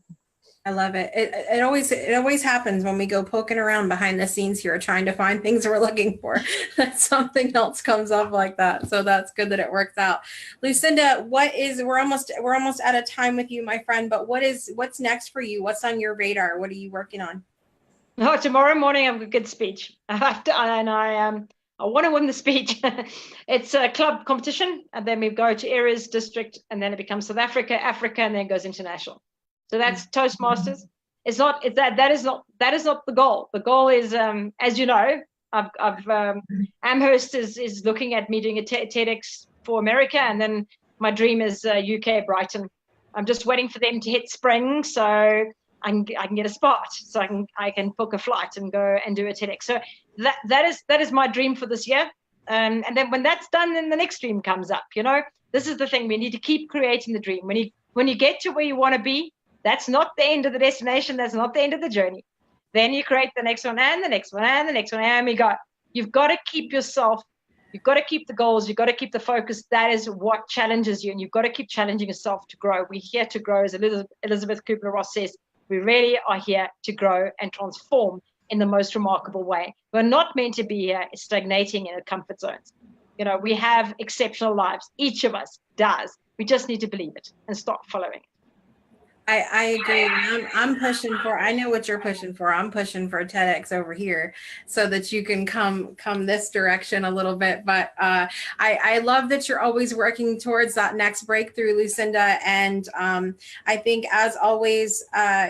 I love it. It always happens when we go poking around behind the scenes here trying to find things we're looking for. That something else comes up like that. So that's good that it works out. Lucinda, we're almost out of time with you, my friend, but what's next for you? What's on your radar? What are you working on? Oh, tomorrow morning I have a good speech. I want to win the speech. It's a club competition, and then we go to areas, district, and then it becomes South Africa, Africa, and then goes international. So that's Toastmasters. That is not the goal. The goal is, as you know, Amherst is looking at me doing a TEDx for America, and then my dream is UK, Brighton. I'm just waiting for them to hit spring, so I can get a spot, so I can book a flight and go and do a TEDx. So that is my dream for this year. And then when that's done, then the next dream comes up. This is the thing. We need to keep creating the dream. When you get to where you want to be, that's not the end of the destination. That's not the end of the journey. Then you create the next one and the next one and the next one. And you've got to keep yourself. You've got to keep the goals. You've got to keep the focus. That is what challenges you. And you've got to keep challenging yourself to grow. We're here to grow, as Elizabeth Kubler-Ross says. We really are here to grow and transform in the most remarkable way. We're not meant to be here stagnating in our comfort zones. We have exceptional lives. Each of us does. We just need to believe it and start following it. I agree. I'm pushing for, I know what you're pushing for. I'm pushing for TEDx over here so that you can come this direction a little bit. But I love that you're always working towards that next breakthrough, Lucinda. And I think, as always,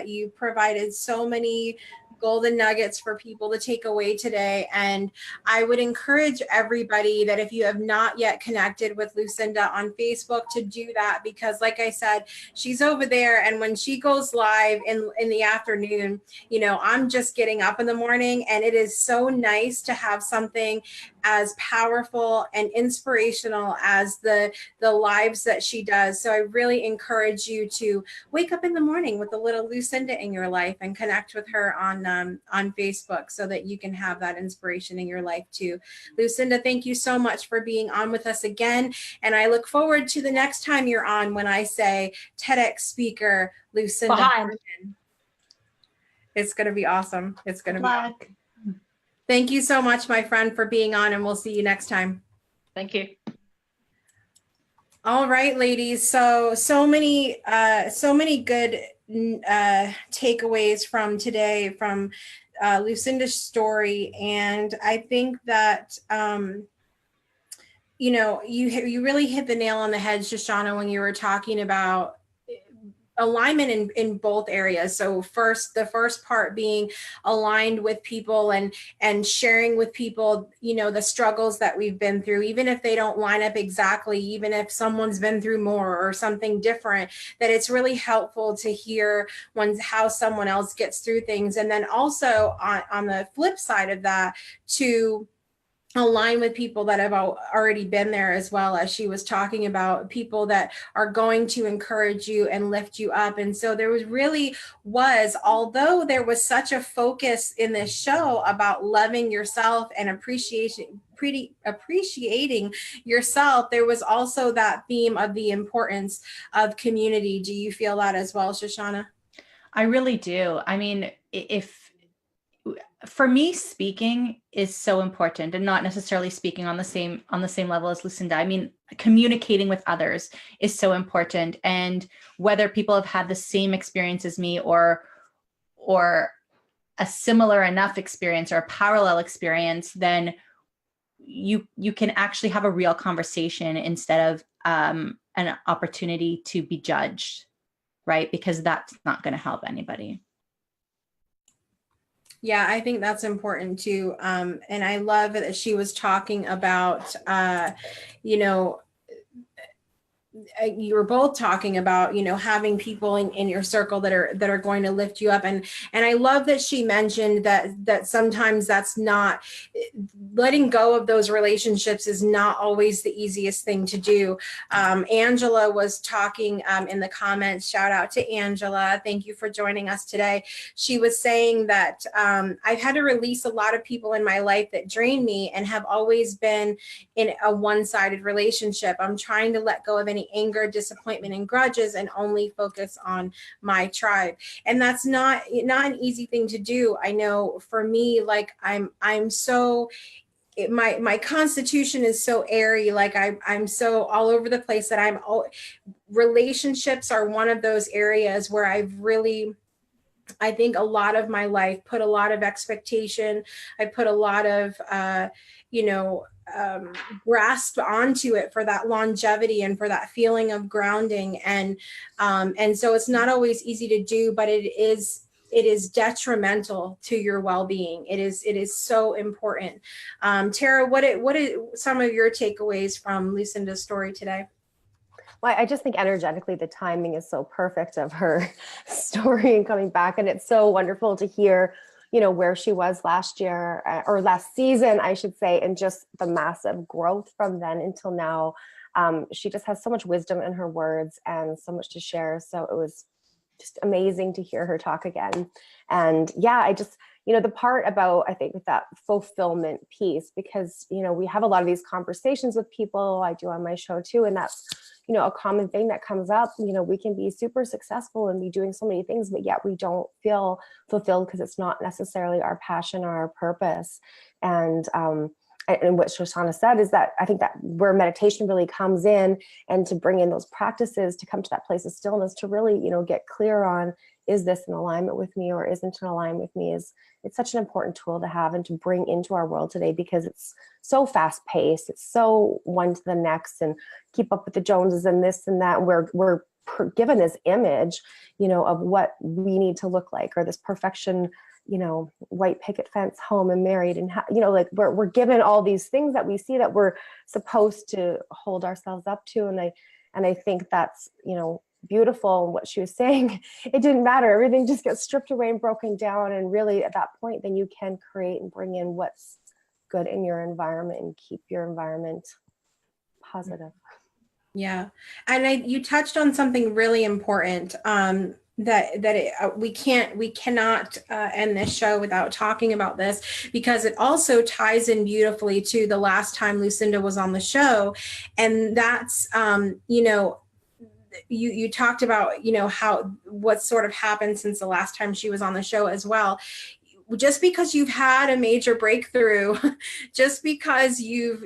you provided so many golden nuggets for people to take away today. And I would encourage everybody that if you have not yet connected with Lucinda on Facebook, to do that, because like I said, she's over there. And when she goes live in the afternoon, I'm just getting up in the morning, and it is so nice to have something as powerful and inspirational as the lives that she does. So I really encourage you to wake up in the morning with a little Lucinda in your life and connect with her on Facebook, so that you can have that inspiration in your life too. Lucinda, thank you so much for being on with us again. And I look forward to the next time you're on, when I say TEDx speaker Lucinda Harmon. It's going to be awesome. It's going to be awesome. Thank you so much, my friend, for being on, and we'll see you next time. Thank you. All right, ladies. So many good takeaways from today from Lucinda's story. And I think that, you really hit the nail on the head, Shoshana, when you were talking about alignment in both areas. So the first part being aligned with people and sharing with people, the struggles that we've been through, even if they don't line up exactly, even if someone's been through more or something different, that it's really helpful to hear how someone else gets through things. And then also on the flip side of that, to align with people that have already been there, as well, as she was talking about people that are going to encourage you and lift you up. And so there although there was such a focus in this show about loving yourself and appreciating yourself, there was also that theme of the importance of community. Do you feel that as well, Shoshana? I really do. I mean, for me, speaking is so important, and not necessarily speaking on the same level as Lucinda. I mean, communicating with others is so important. And whether people have had the same experience as me or a similar enough experience or a parallel experience, then you can actually have a real conversation instead of an opportunity to be judged, right? Because that's not going to help anybody. Yeah, I think that's important too. And I love that she was talking about, you were both talking about, having people in your circle that are going to lift you up. And I love that she mentioned that sometimes that's not, letting go of those relationships is not always the easiest thing to do. Angela was talking in the comments, shout out to Angela. Thank you for joining us today. She was saying that I've had to release a lot of people in my life that drain me and have always been in a one-sided relationship. I'm trying to let go of any anger, disappointment, and grudges and only focus on my tribe. And that's not an easy thing to do. I know for me, like I'm so, my constitution is so airy. Like I'm so all over the place that relationships are one of those areas where I think a lot of my life put a lot of expectation. I put a lot of, grasp onto it for that longevity and for that feeling of grounding. And so it's not always easy to do, but it is detrimental to your well-being. It is so important. Tara, what is some of your takeaways from Lucinda's story today? Well, I just think energetically the timing is so perfect of her story and coming back. And it's so wonderful to hear, where she was last year or last season, I should say, and just the massive growth from then until now. She just has so much wisdom in her words and so much to share. So it was just amazing to hear her talk again. And yeah, I just, the part about, I think, with that fulfillment piece, because, we have a lot of these conversations with people, I do on my show too. And that's, a common thing that comes up. We can be super successful and be doing so many things, but yet we don't feel fulfilled because it's not necessarily our passion or our purpose. And what Shoshana said is that I think that where meditation really comes in, and to bring in those practices to come to that place of stillness, to really, get clear on, is this in alignment with me or isn't in alignment with me, it's such an important tool to have and to bring into our world today, because it's so fast paced. It's so one to the next, and keep up with the Joneses and this and that. We're given this image, of what we need to look like, or this perfection, white picket fence, home and married, and like we're given all these things that we see that we're supposed to hold ourselves up to. And I think that's, beautiful. And what she was saying, it didn't matter. Everything just gets stripped away and broken down. And really at that point, then you can create and bring in what's good in your environment and keep your environment positive. Yeah. And you touched on something really important, we cannot end this show without talking about this, because it also ties in beautifully to the last time Lucinda was on the show. And that's, you talked about, what sort of happened since the last time she was on the show as well. Just because you've had a major breakthrough, just because you've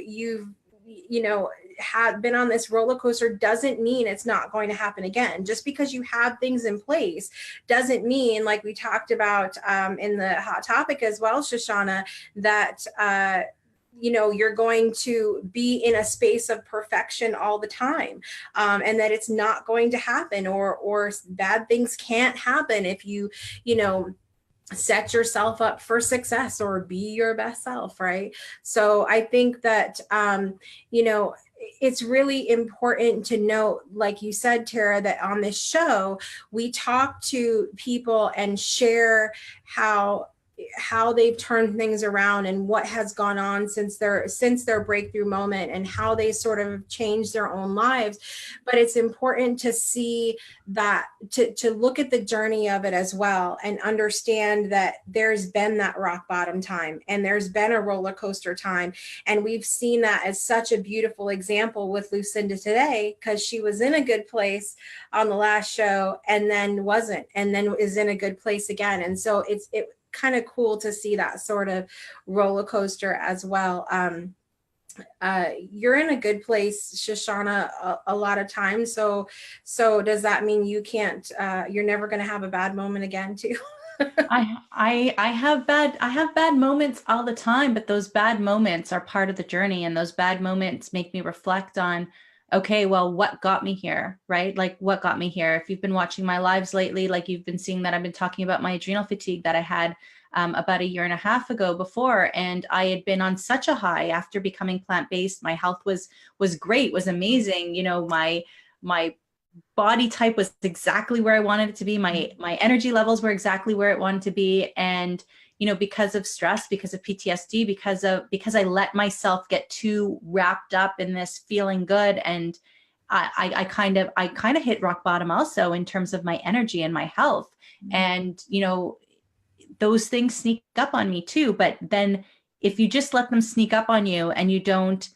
had been on this roller coaster, doesn't mean it's not going to happen again. Just because you have things in place doesn't mean, like we talked about in the hot topic as well, Shoshana, that you're going to be in a space of perfection all the time, and that it's not going to happen, or bad things can't happen if you set yourself up for success or be your best self, right? So I think that it's really important to note, like you said, Tara, that on this show we talk to people and share how they've turned things around and what has gone on since their breakthrough moment, and how they sort of changed their own lives. But it's important to see that, to look at the journey of it as well, and understand that there's been that rock bottom time, and there's been a roller coaster time. And we've seen that as such a beautiful example with Lucinda today, because she was in a good place on the last show and then wasn't, and then is in a good place again. And so it's kind of cool to see that sort of roller coaster as well. You're in a good place, Shoshana, a lot of times. So does that mean you can't, you're never going to have a bad moment again too? I have bad moments all the time, but those bad moments are part of the journey, and those bad moments make me reflect on, okay, well, what got me here, right? Like, what got me here? If you've been watching my lives lately, like you've been seeing that I've been talking about my adrenal fatigue that I had about 1.5 years ago before. And I had been on such a high after becoming plant-based. My health was great, was amazing. my body type was exactly where I wanted it to be. My energy levels were exactly where it wanted to be. And, you know, because of stress, because of PTSD, because I let myself get too wrapped up in this feeling good. And I kind of hit rock bottom also in terms of my energy and my health. And, you know, those things sneak up on me too. But then if you just let them sneak up on you and you don't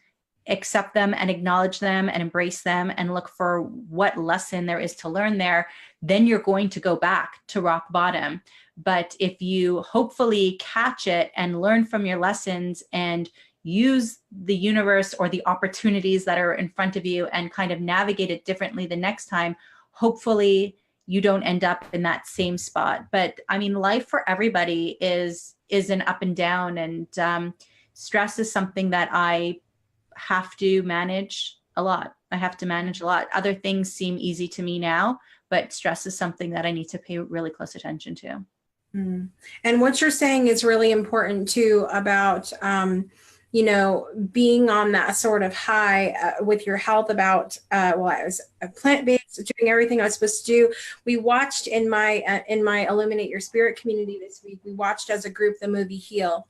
accept them and acknowledge them and embrace them and look for what lesson there is to learn there, then you're going to go back to rock bottom. But if you hopefully catch it and learn from your lessons and use the universe or the opportunities that are in front of you and kind of navigate it differently the next time, hopefully you don't end up in that same spot. But I mean, life for everybody is an up and down, and stress is something that I have to manage a lot. I have to manage a lot. Other things seem easy to me now, but stress is something that I need to pay really close attention to. Mm. And what you're saying is really important too about, you know, being on that sort of high with your health about, well, I was plant-based, doing everything I was supposed to do. We watched in my Illuminate Your Spirit community this week, we watched as a group the movie Heal.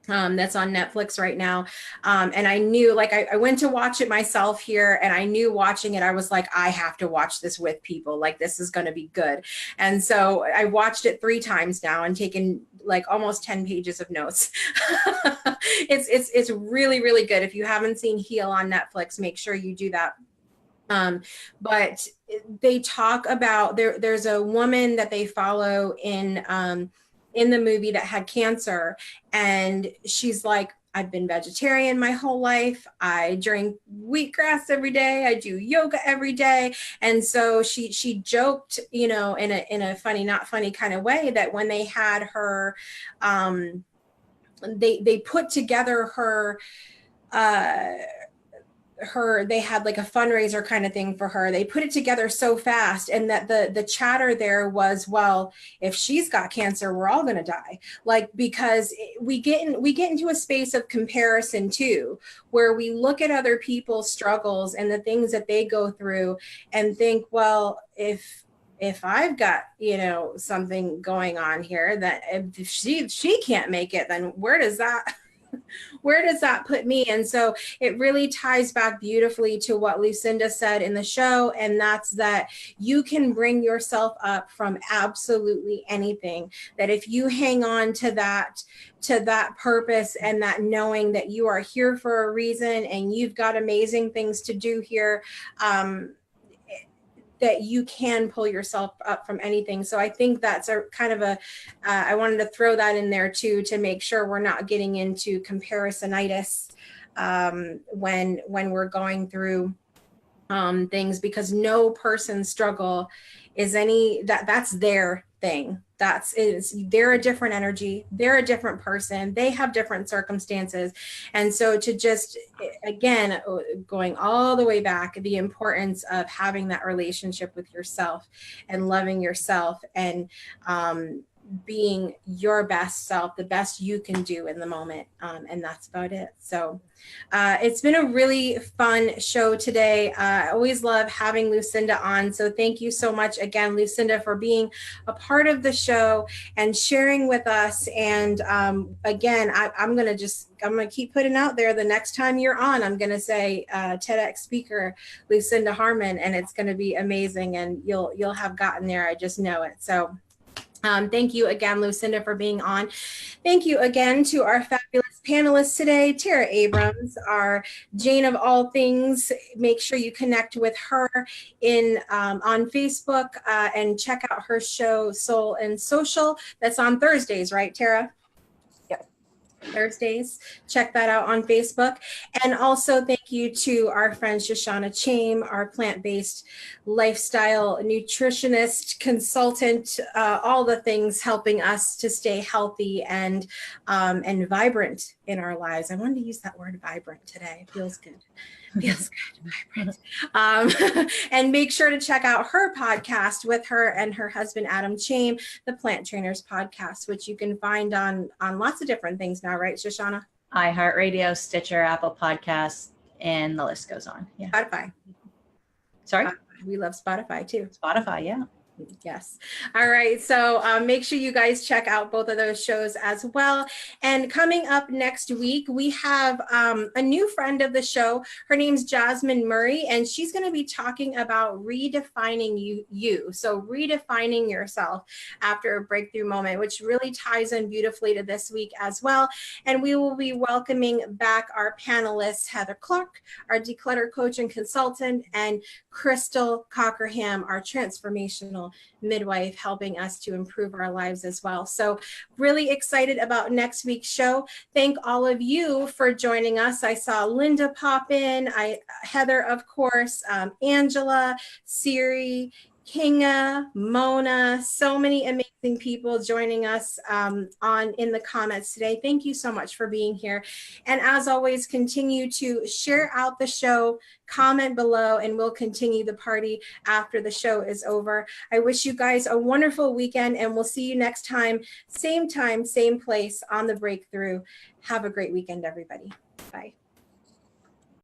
That's on Netflix right now. And I knew, like, I went to watch it myself here, and I knew watching it, I was like, I have to watch this with people. Like, this is going to be good. And so I watched it 3 times now and taken like almost 10 pages of notes. It's really, really good. If you haven't seen Heal on Netflix, make sure you do that. But they talk about, there's a woman that they follow in the movie that had cancer, and she's like, I've been vegetarian my whole life. I drink wheatgrass every day. I do yoga every day. And so she joked, you know, in a funny, not funny kind of way, that when they had her, they put together her, they had like a fundraiser kind of thing for her. They put it together so fast, and that the chatter there was, well, if she's got cancer, we're all going to die. Like, because we get into a space of comparison too, where we look at other people's struggles and the things that they go through and think, well, if I've got, you know, something going on here, that if she can't make it, then where does that put me? And so it really ties back beautifully to what Lucinda said in the show. And that's that you can bring yourself up from absolutely anything. That if you hang on to that purpose and that knowing that you are here for a reason and you've got amazing things to do here, that you can pull yourself up from anything. So I think that's a kind of I wanted to throw that in there too, to make sure we're not getting into comparisonitis when we're going through things, because no person's struggle is that's their thing. They're a different energy. They're a different person. They have different circumstances. And so to just, again, going all the way back, the importance of having that relationship with yourself and loving yourself and being your best self, the best you can do in the moment. And that's about it. So it's been a really fun show today. I always love having Lucinda on. So thank you so much again, Lucinda, for being a part of the show and sharing with us. And again, I'm going to keep putting out there, the next time you're on, I'm going to say TEDx speaker, Lucinda Harmon, and it's going to be amazing. And you'll have gotten there. I just know it. So thank you again, Lucinda, for being on. Thank you again to our fabulous panelists today, Tara Abrams, our Jane of all things. Make sure you connect with her on Facebook and check out her show, Soul and Social. That's on Thursdays, right, Tara? Thursdays. Check that out on Facebook. And also thank you to our friend Shoshana Chaim, our plant-based lifestyle nutritionist, consultant, all the things helping us to stay healthy and vibrant in our lives. I wanted to use that word vibrant today. It feels good. Feels good, vibrant. And make sure to check out her podcast with her and her husband, Adam Chaim, the Plant Trainers Podcast, which you can find on lots of different things now, right, Shoshana? iHeartRadio, Stitcher, Apple Podcasts, and the list goes on. Yeah. Spotify. Sorry? We love Spotify too. Spotify, yeah. Yes. All right. So make sure you guys check out both of those shows as well. And coming up next week, we have a new friend of the show. Her name's Jasmine Murray, and she's going to be talking about redefining you. So redefining yourself after a breakthrough moment, which really ties in beautifully to this week as well. And we will be welcoming back our panelists, Heather Clark, our declutter coach and consultant, and Crystal Cockerham, our transformational midwife, helping us to improve our lives as well. So really excited about next week's show. Thank all of you for joining us. I saw Linda pop in, Heather, of course, Angela, Siri, Kinga, Mona, so many amazing people joining us in the comments today. Thank you so much for being here. And as always, continue to share out the show, comment below, and we'll continue the party after the show is over. I wish you guys a wonderful weekend, and we'll see you next time, same place on The Breakthrough. Have a great weekend, everybody. Bye.